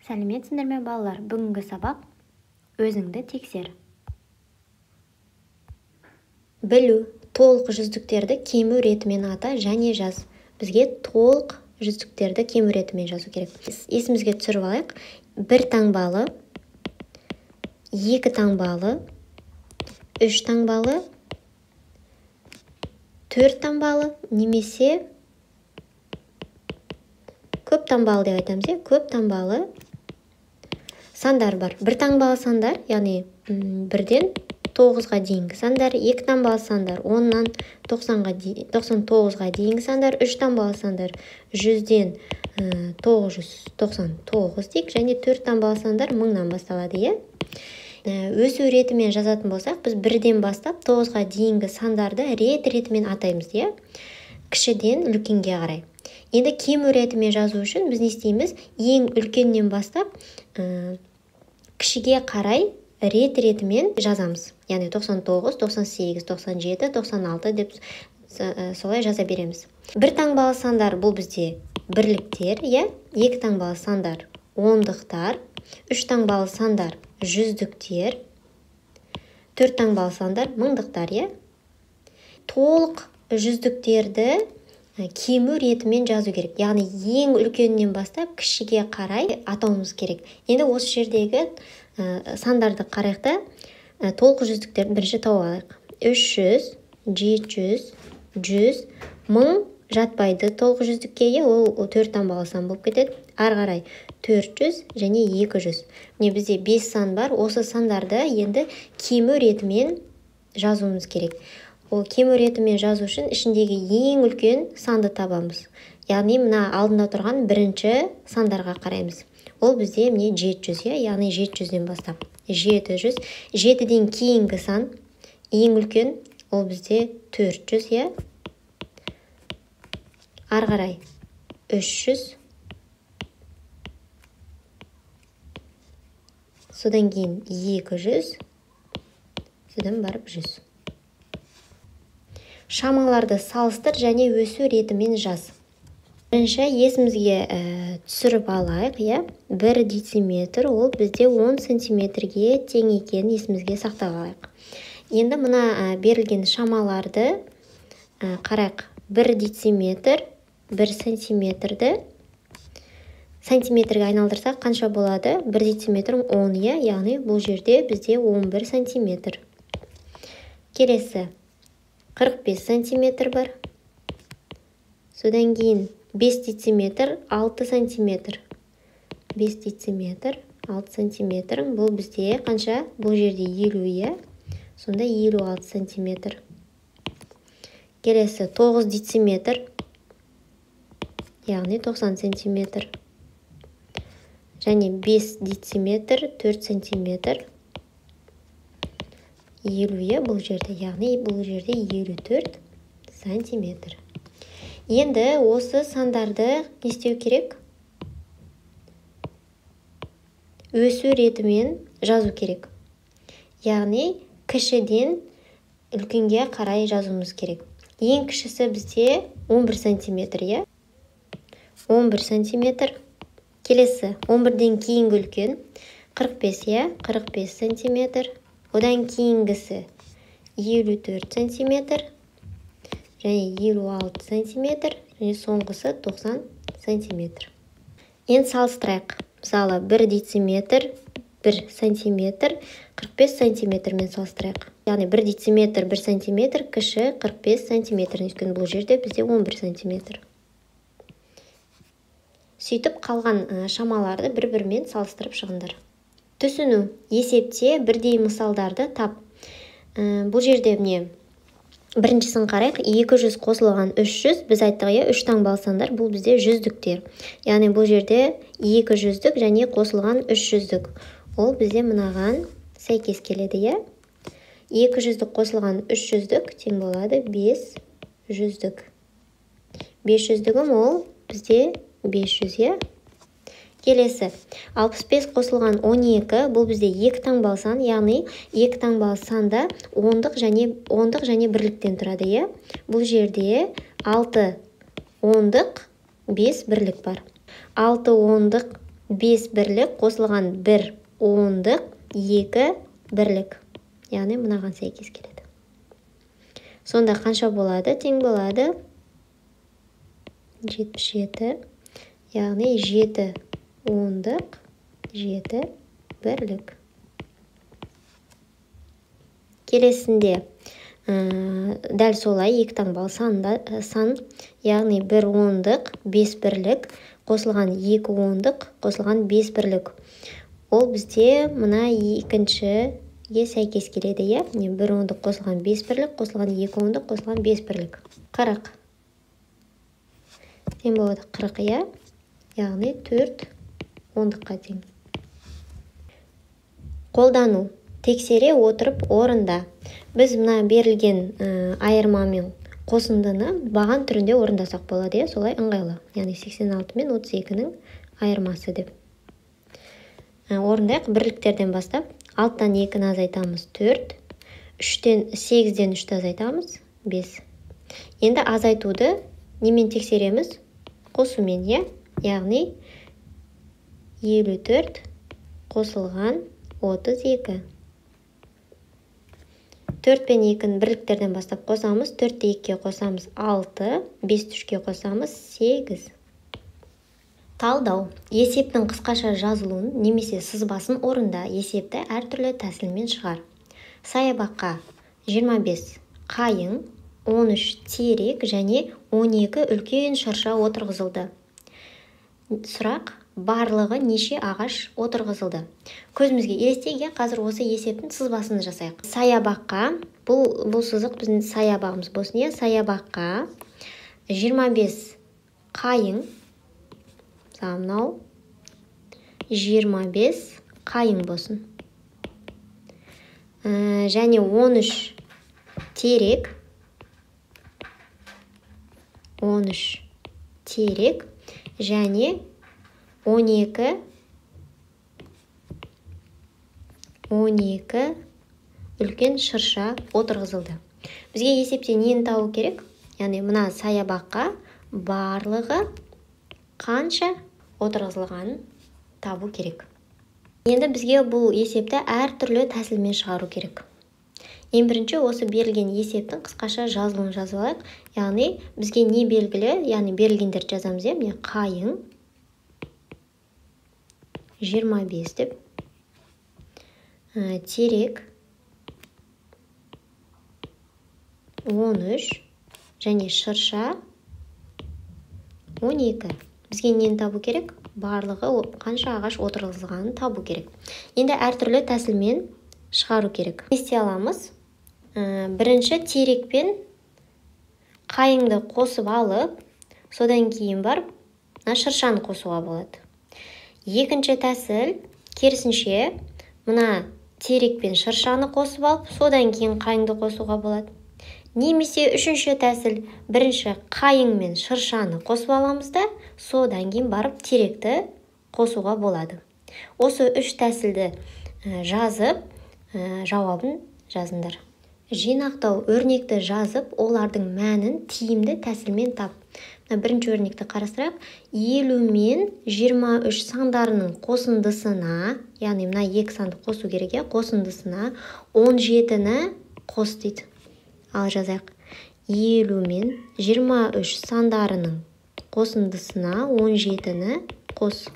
Сәлеметсіңдер ме балалар? Бүгінгі сабақ өзіңді тексер. Білу, толық жүздіктерді кему ретімен ата және жаз. Бізге толық жүздіктерді кему ретімен жазу керек. Есімізге түсіріп алайық. 1 таңбалы, 2 таңбалы, 3 таңбалы, 4 таңбалы, немесе көп таңбалы деп айтамыз. Көп таңбалы сандар бар. 1 таңбалы сандар, яғни 1-ден 9-ға дейінгі сандар, 2 таңбалы сандар, 10-нан 99-ға дейінгі сандар, 3 таңбалы сандар, 100-ден 999 дейік, және 4 таңбалы сандар 1000-нан басталады. Өсу ретімен жазатын болсақ, біз 1-ден бастап 9-ға дейінгі сандарды ретімен атаймыз. Кішіден үлкенге қарай. Енді кему ретімен жазу үшін біз не істейміз? Ең үлкеннен бастап кішіге қарай ретімен жазамыз. Яғни 99, 98, 97, 96 деп солай жаза береміз. 1 таңбалы сандар бұл бізде бірліктер, 2 таңбалы сандар ондықтар, 3 таңбалы сандар жүздіктер, 4 таңбалы сандар мыңдықтар. Толық жүздіктерді кему ретімен жазу керек. Яғни ең үлкеннен бастап кішіге қарай атауымыз керек. Енді осы жердегі сандарды қарайықта толық жүздіктерді бірінші тауып алайық. 300, 700, 100, 1000 жатпайды толық жүздікке, ол 4 таңбалы сан болып кетеді. Ары қарай 400 және 200. Міне бізде 5 сан бар. Осы сандарды енді кему ретімен жазуымыз керек. Ол кему ретімен жазу үшін ішіндегі ең үлкен санды табамыз. Яғни мына алдында тұрған бірінші сандарға қараймыз. Ол бізде міне 700, яғни 700-ден бастап. 700, 7-ден кейінгі сан ең үлкен, ол бізде 400, ары қарай 300, содан кейін 200, содан барып 100. Шамаларды салыстыр және өсу ретімен жаз. Бірінші есімізге түсіріп алайық. 1 дециметр ол бізде 10 сантиметрге тең екен есімізге сақтап алайық. Енді мына берілген шамаларды қарайық. 1 дециметр 1 сантиметрді сантиметрге айналдырсақ қанша болады? 1 дециметр 10, яғни бұл жерде бізде 11 сантиметр. Келесі 45 сантиметр бар. Содан кейін 5 дециметр 6 сантиметр. 5 дециметр 6 сантиметр. Бұл бізде қанша? Бұл жерде 50, сонда 56 сантиметр. Келесі 9 дециметр, яғни 90 сантиметр. Және 5 дециметр 4 сантиметр. 50, бұл жерде, яғни бұл жерде 54 сантиметр. Енді осы сандарды не істеу керек? Өсу ретімен жазу керек. Яғни кішіден үлкенге қарай жазуымыз керек. Ең кішісі бізде 11 сантиметр, 11 сантиметр. Келесі 11-ден кейінгі үлкен 45, 45 сантиметр. Одан кейінгісі 54 сантиметр, және 56 сантиметр, және соңғысы 90 сантиметр. Енді салыстырайық. Мысалы 1 дециметр 1 сантиметр 45 сантиметрмен салыстырайық. Яғни 1 дециметр 1 сантиметр кіші 45 сантиметр. Өйткені бұл жерде бізде 11 сантиметр. Сөйтіп қалған шамаларды бір-бірімен салыстырып шығыңдар. Түсіну. Есепте бірдей мысалдарды тап. Бұл жерде міне біріншісін қарайық. 200 қосылған 300. Біз айттық, 3 таңбалы сандар бұл бізде жүздіктер. Яғни бұл жерде 200-дік және қосылған 300-дік. Ол бізде мынаған сәйкес келеді. 200-дік қосылған 300-дік тең болады 500-дік. 500-дігім ол бізде 500. Келесі 65 қосылған 12 бұл бізде 2 таңбалы сан, яғни 2 таңбалы санда ондық және бірліктен тұрады. Бұл жерде 6 ондық 5 бірлік бар. 6 ондық 5 бірлік қосылған 1 ондық 2 бірлік. Яғни мынаған сәйкес келеді. Сонда қанша болады? Тең болады 77. Яғни 7 ондық 7 бірлік. Келесінде дәл солай екі таңбалы сан, яғни 1 ондық 5 бірлік қосылған 2 ондық қосылған 5 бірлік. Ол бізде мына екіншіге сәйкес келеді, е? 1 ондық қосылған 5 бірлік қосылған 2 ондық қосылған 5 бірлік. 40. Тең болады 40, е? Яғни 4 ондыққа тең. Қолдану. Тексере отырып орында. Біз мына берілген айырмамен қосындыны баған түрінде орындасақ болады, солай ыңғайлы. Яғни 86 мен 32-нің айырмасы деп. Орындайық бірліктерден бастап. 6-тан 2-ні азайтамыз 4, 8-ден 3-ті азайтамыз 5. Енді азайтуды немен тексереміз? Қосумен, е? Яғни 54 қосылған 32. 4 пен 2-ні бірліктерден бастап қосамыз. 4-ті 2-ге қосамыз 6, 5-ті 3-ге қосамыз 8. Талдау. Есептің қысқаша жазылуын немесе сызбасын орында есепті әртүрлі тәсілмен шығар. Саябаққа 25 қайың, 13 терек және 12 үлкен шырша отырғызылды. Сұрақ. Барлығы неше ағаш отырғызылды? Көзімізге елестейге қазір осы есептің сызбасын жасайық. Саябаққа, бұл сызық біздің саябағымыз болсын, е? Саябаққа 25 қайың, мынау 25 қайың болсын. Және 13 терек, 13 терек және 12 үлкен шырша отырғызылды. Бізге есепте нені табу керек? Яғни мына саябаққа барлығы қанша отырғызылғанын табу керек. Енді бізге бұл есепті әртүрлі тәсілмен шығару керек. Ең бірінші осы берілген есептің қысқаша жазылуын жазып алайық. Яғни бізге не белгілі? Яғни берілгендерді жазамыз, е? Міне қайың 25 деп, терек 13 және шырша 12. Бізге нені табу керек? Барлығы қанша ағаш отырғызылғанын табу керек. Енді әртүрлі тәсілмен шығару керек. Есте аламыз. Бірінші терек пен қайыңды қосып алып, содан кейін барып, шыршаны қосуға болады. Екінші тәсіл, керісінше, мына терек пен шыршаны қосып алып, содан кейін қайыңды қосуға болады. Немесе үшінші тәсіл, бірінші қайың мен шыршаны қосып аламыз да, содан кейін барып теректі қосуға болады. Осы үш тәсілді жазып, жауабын жазыңдар. Жинақтау өрнекті жазып, олардың мәнін тиімді тәсілмен тап. Бірінші өрнекті қарастырайық. 50 мен 23 сандарының қосындысына, яғни мына екі санды қосу керек, қосындысына 17-ні қос дейді. Ал жазайық. 50 мен 23 сандарының қосындысына 17-ні қос.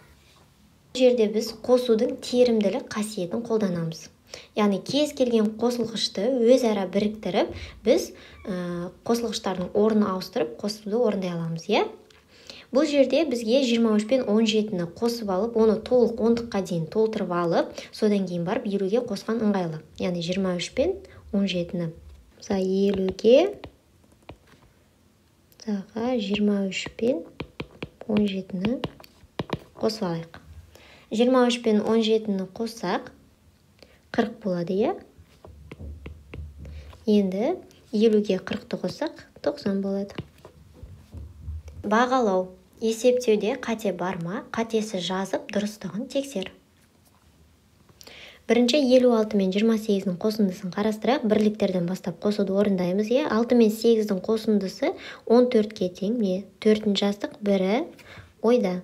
Бұл жерде біз қосудың терімділік қасиетін қолданамыз. Яғни кез келген қосылғышты өзара біріктіріп, біз қосылғыштардың орнын ауыстырып, қосуды орындай аламыз, е? Бұл жерде бізге 23 пен 17-ні қосып алып, оны толық ондыққа дейін толтырып алып, содан кейін барып 50-ге қосқан ыңғайлы. Яғни 23 пен 17-ні. 50-ге 23 пен 17-ні қосып алайық. 23 пен 17-ні қоссақ, 40 болады, е? Енді 50-ге 40-ті қоссақ, 90 болады. Бағалау. Есептеуде қате бар ма? Қатесі жазып, дұрыстығын тексер. Бірінші 56 мен 28-ның қосындысын қарастырайық. Бірліктерден бастап қосуды орындаймыз, е? 6 мен 8-дің қосындысы 14-ге тең. 4-ін жаздық, бірі ойда.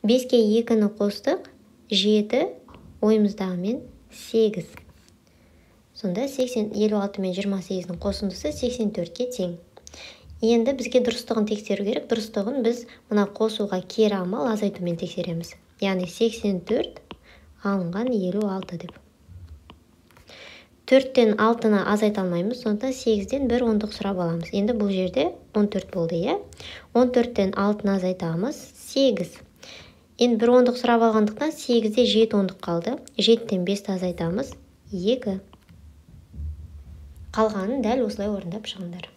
5-ке 2-ні қостық, 7, ойымыздағымен 8. Сонда 56 мен 28-дің қосындысы 84-ке тең. Енді бізге дұрыстығын тексеру керек. Дұрыстығын біз мына қосуға кері амал азайтумен тексереміз. Яғни 84 алынған 56 деп. 4-тен 6-ны азайта алмаймыз, сондықтан 8-ден 1 ондық сұрап аламыз. Енді бұл жерде 14 болды, е? 14-тен 6-ны азайтамыз, 8. Енді 1 ондық сұрап алғандықтан 8-де 7 ондық қалды. 7-тен 5-ті азайтамыз, 2. Қалғанын дәл осылай орындап шығыңдар.